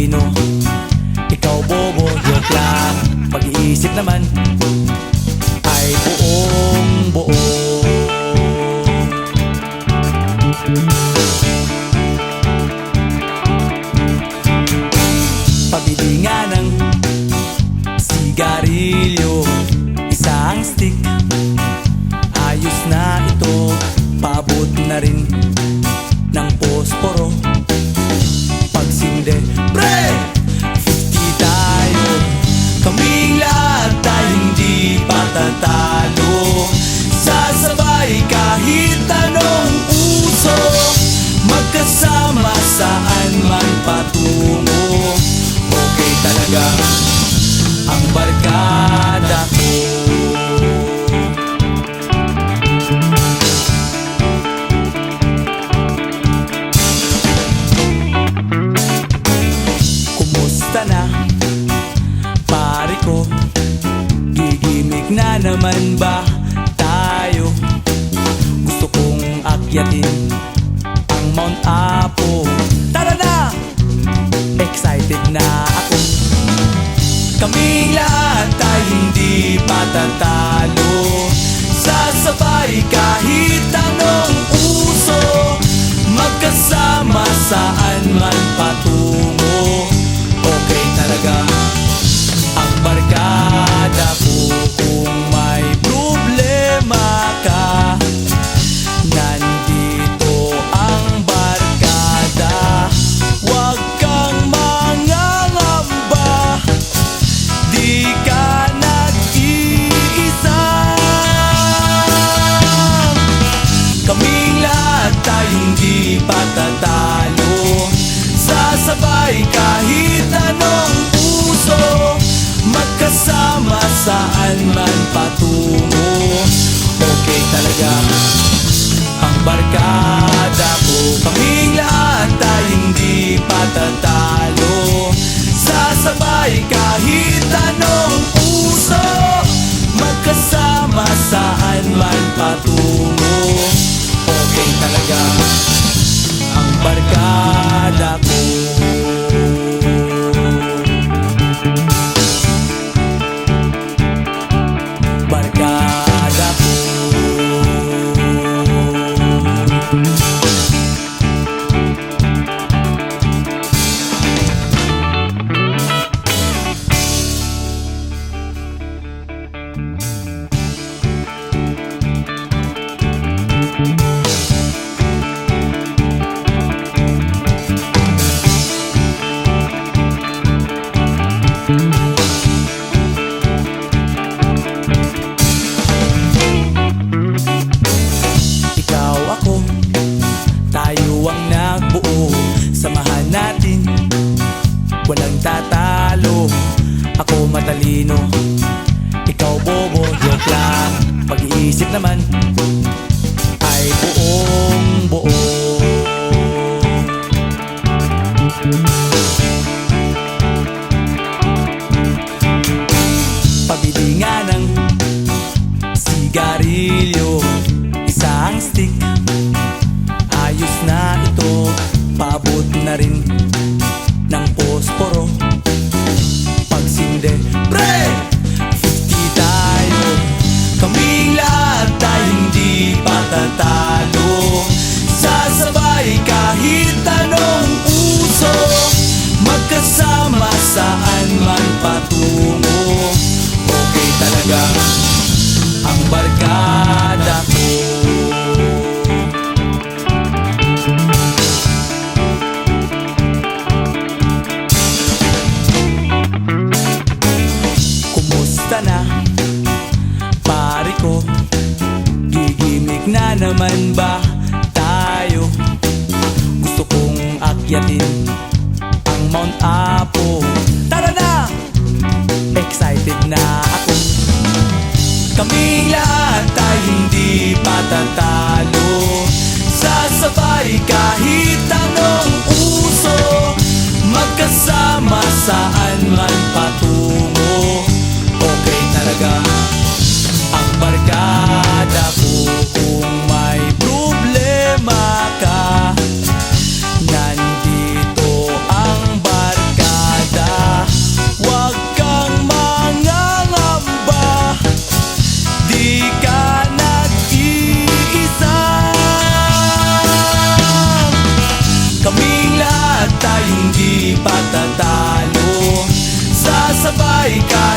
matalino, ikaw bobo, joke lang. Pag-iisip naman ay buong buo. Pabili nga ng sigarilyo, isang stick, ayos na ito. Paabot na rin ng posporo. Pagsinde, pre! 50 tayo, kaming lahat ay hindi patatalo. Sasabay kahit anong uso, magkasama saan man patungo. Okay talaga ang barkada ko. Kumusta na, pare ko? Gigimik na naman ba tayo? Gusto kong akyatin ang Mount Apo. Tara na! Excited na ako. Kaming lahat ay hindi patatalo. Sasabay kahit anong uso, magkasama saan man patungo. Okay talaga ang barkada ko. Kung may problema ka, nandito ang barkada. Huwag kang mangangamba, di ka nag-iisa. Kaming lahat ay hindi patatalo. Sasabay kahit anong uso, magkasama saan man patungo. Okay talaga ang barkada ko. Kaming lahat ay hindi patatalo. Sasabay kahit anong uso, magkasama saan man patungo. Okay talaga ang barkada ko. Barkada ko. Ikaw ako, tayo ang nagbuo. Samahan natin, walang tatalo. Ako matalino, ikaw bobo, joke lang. Pag-iisip naman ay buong buo. Pabili nga ng sigarilyo, isang stick, ayos na ito. Paabot na rin ng posporo. Pagsinde, pre! 50 tayo, kaming lahat ay hindi patatalo. Sasabay kahit anong uso, magkasama saan man patungo. Okay talaga ang barkada ko. Kumusta na, pare ko? Gigimik na naman ba tayo? Gusto kong akyatin ang Mount Apo. Tara na! Excited na ako. Kaming lahat ay hindi patatalo. Sasabay kahit anong uso, magkasama saan man patungo. Okay talaga ang barkada ko. Kung may problema ka, nandito ang barkada. buhay ka